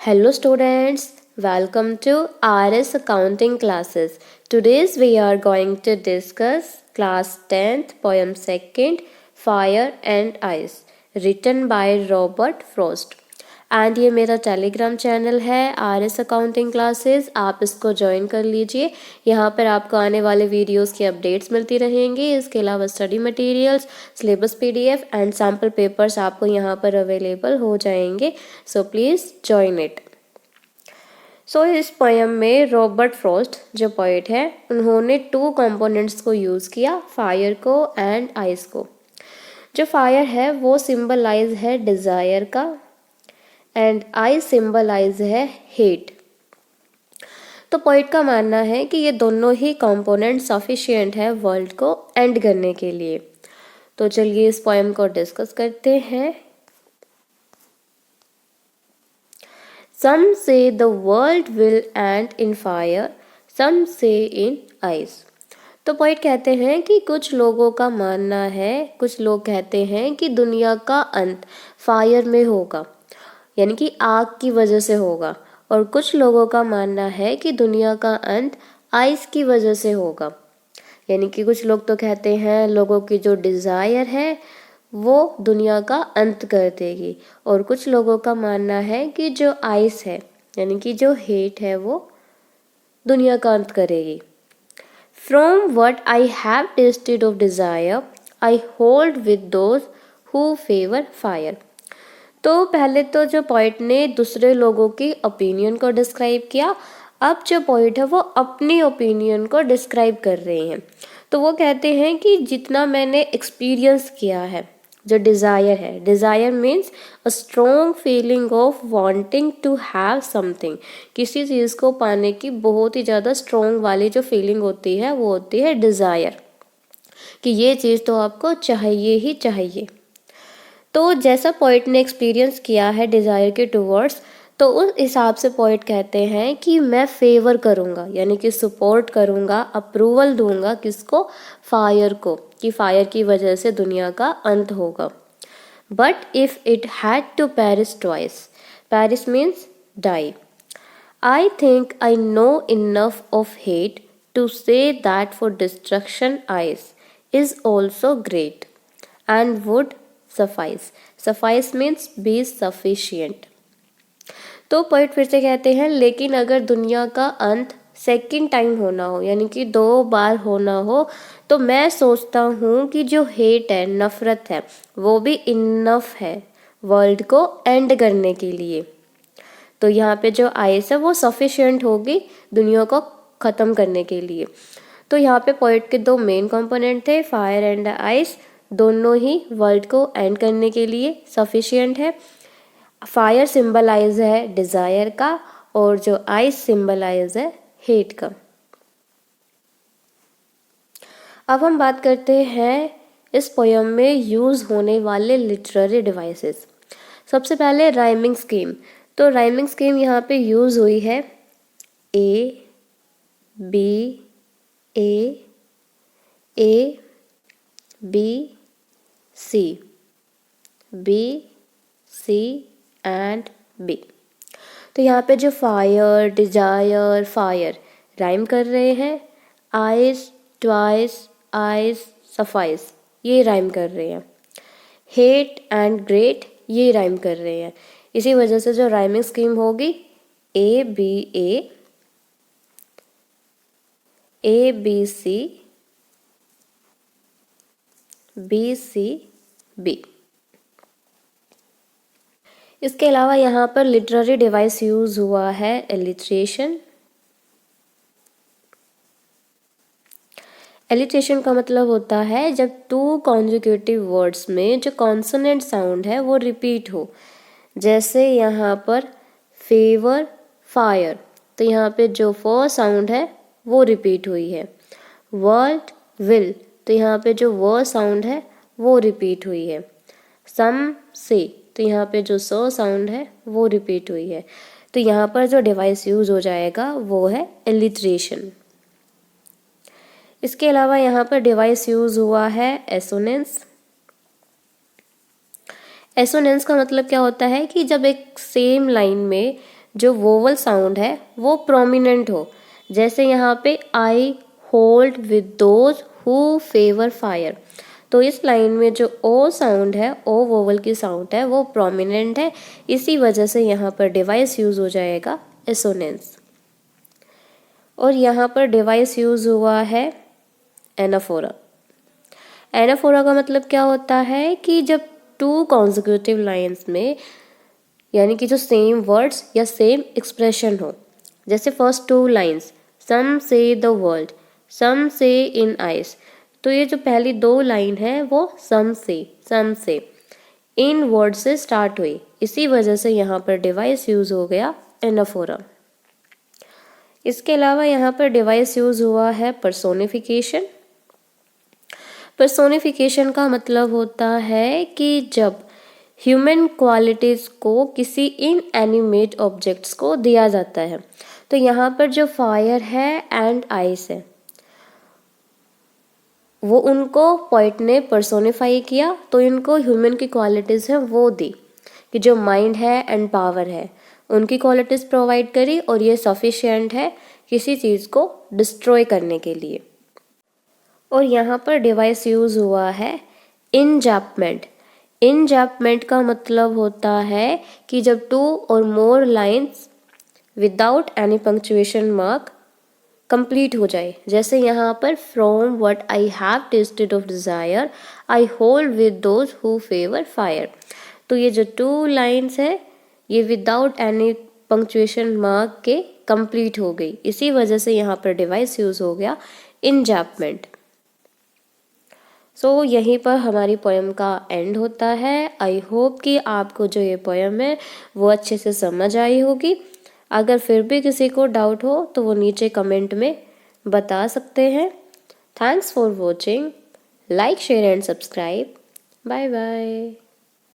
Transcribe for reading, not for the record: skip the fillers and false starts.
Hello students, welcome to RS accounting classes. Today we are going to discuss class 10th poem 2nd Fire and Ice written by Robert Frost. And ये मेरा Telegram channel है RS accounting classes, आप इसको join कर लीजिए। यहाँ पर आपको आने वाले वीडियोस की अपडेट्स मिलती रहेंगी। इसके अलावा study materials, syllabus PDF and sample papers आपको यहाँ पर अवेलेबल हो जाएंगे। So please join it. So इस पोएम में रॉबर्ट फ्रॉस्ट जो पोइट है उन्होंने 2 कंपोनेंट्स को यूज़ किया, फायर को एंड आइस को। जो फायर है वो सिंबलाइज है डिज़ायर का एंड आइस सिंबलाइज है हेट। तो पोइट का मानना है कि ये दोनों ही कंपोनेंट सफिशिएंट है वर्ल्ड को एंड करने के लिए। तो चलिए इस पोएम को डिस्कस करते हैं। Some say the world will end in fire, some say in ice. तो पोइट कहते हैं कि कुछ लोगों का मानना है, कुछ लोग कहते हैं कि दुनिया का अंत फायर में होगा, यानी कि आग की वजह से होगा, और कुछ लोगों का मानना है कि दुनिया का अंत आइस की वजह से होगा। यानी कि कुछ लोग तो कहते हैं लोगों की जो डिज़ायर है वो दुनिया का अंत कर देगी, और कुछ लोगों का मानना है कि जो आइस है यानी कि जो हेट है वो दुनिया का अंत करेगी। From what I have tasted of desire I hold with those who favour fire. तो पहले तो जो पोइट ने दूसरे लोगों की ओपिनियन को डिस्क्राइब किया, अब जो पोइट है वो अपनी ओपिनियन को डिस्क्राइब कर रहे हैं। तो वो कहते हैं कि जितना मैंने एक्सपीरियंस किया है, जो डिज़ायर है, desire means a strong feeling of wanting to have something. किसी चीज़ को पाने की बहुत ही ज़्यादा स्ट्रॉन्ग वाली जो फीलिंग होती है वो होती है डिज़ायर, कि ये चीज़ तो आपको चाहिए ही चाहिए। तो जैसा पोइट ने एक्सपीरियंस किया है डिज़ायर के टूवर्ड्स, तो उस हिसाब से पोइट कहते हैं कि मैं फेवर करूँगा, यानी कि सपोर्ट करूँगा, अप्रूवल दूंगा किसको, फायर को, कि फायर की वजह से दुनिया का अंत होगा। But if it had to perish twice, perish means die, I think I know enough of hate to say that for destruction ice is also great and would suffice. Suffice means be sufficient. तो poet फिर से कहते हैं लेकिन अगर दुनिया का अंत सेकंड टाइम होना हो, यानी कि 2 बार होना हो, तो मैं सोचता हूँ कि जो हेट है, नफरत है, वो भी इनफ है वर्ल्ड को एंड करने के लिए। तो यहाँ पे जो आइस है वो सफिशिएंट होगी दुनिया को ख़त्म करने के लिए। तो यहाँ पे पोइट के 2 मेन कंपोनेंट थे, फायर एंड आइस, दोनों ही वर्ल्ड को एंड करने के लिए सफिशिएंट है। फायर सिंबलाइज है डिज़ायर का और जो आइस सिंबलाइज है हेट का। अब हम बात करते हैं इस पोयम में यूज़ होने वाले लिटरेरी डिवाइसेस। सबसे पहले राइमिंग स्कीम। तो राइमिंग स्कीम यहाँ पे यूज़ हुई है A B A B C, B C and B. तो यहाँ पे जो फायर, डिजायर, फायर राइम कर रहे हैं, आइस, ट्वाइस, आइस, सफाइस ये राइम कर रहे हैं, हेट एंड ग्रेट ये राइम कर रहे हैं। इसी वजह से जो राइमिंग स्कीम होगी A B C, B C B. इसके अलावा यहाँ पर लिटरेरी डिवाइस यूज़ हुआ है एलिट्रेशन। एलिट्रेशन का मतलब होता है जब 2 कॉन्जिक्यूटिव वर्ड्स में जो कॉन्सोनेंट साउंड है वो रिपीट हो। जैसे यहाँ पर फेवर, फायर, तो यहाँ पे जो फर्स्ट साउंड है वो रिपीट हुई है। वर्ल्ड, विल, तो यहाँ पे जो व साउंड है वो रिपीट हुई है। सम, से, तो यहाँ पे जो सो साउंड है वो रिपीट हुई है। तो यहाँ पर जो डिवाइस यूज़ हो जाएगा वो है एलिट्रेशन। इसके अलावा यहाँ पर डिवाइस यूज़ हुआ है एसोनेंस। एसोनेंस का मतलब क्या होता है कि जब एक सेम लाइन में जो वोवल साउंड है वो प्रोमिनेंट हो। जैसे यहाँ पे आई hold with those who favour fire, तो इस लाइन में जो ओ साउंड है, ओ वोवल की साउंड है, वो प्रोमिनेंट है, इसी वजह से यहाँ पर डिवाइस यूज हो जाएगा एसोनेंस। और यहाँ पर डिवाइस यूज हुआ है एनाफोरा। एनाफोरा का मतलब क्या होता है कि जब टू कॉन्जिक्यूटिव लाइंस में, यानी कि जो सेम वर्ड्स या सेम एक्सप्रेशन हो, जैसे फर्स्ट टू लाइंस सम से द वर्ल्ड, सम से इन आइस, तो ये जो पहली दो लाइन है वो सम से इन वर्ड से स्टार्ट हुई, इसी वजह से यहाँ पर डिवाइस यूज हो गया एनाफोरा। इसके अलावा यहाँ पर डिवाइस यूज हुआ है पर्सोनिफिकेशन। पर्सोनिफिकेशन का मतलब होता है कि जब ह्यूमन क्वालिटीज को किसी इनएनिमेट ऑब्जेक्ट्स को दिया जाता है, तो यहाँ पर जो फायर है एंड आइस है वो उनको पोएट ने पर्सोनिफाई किया, तो इनको ह्यूमन की क्वालिटीज है वो दी, कि जो माइंड है एंड पावर है उनकी क्वालिटीज प्रोवाइड करी, और ये सफिशिएंट है किसी चीज़ को डिस्ट्रॉय करने के लिए। और यहाँ पर डिवाइस यूज हुआ है इंजैपमेंट। इंजैपमेंट का मतलब होता है कि जब टू और more lines without any punctuation mark complete हो जाए, जैसे यहाँ पर from what I have tasted of desire I hold with those who favour fire, तो ये जो टू लाइंस है ये विदाउट एनी पंक्चुएशन मार्क के कंप्लीट हो गई, इसी वजह से यहाँ पर डिवाइस यूज हो गया इंजैपमेंट। सो यहीं पर हमारी पोएम का एंड होता है। आई होप कि आपको जो ये पोएम है वो अच्छे से समझ आई होगी। अगर फिर भी किसी को डाउट हो तो वो नीचे कमेंट में बता सकते हैं। Thanks for watching, like share and subscribe. Bye bye.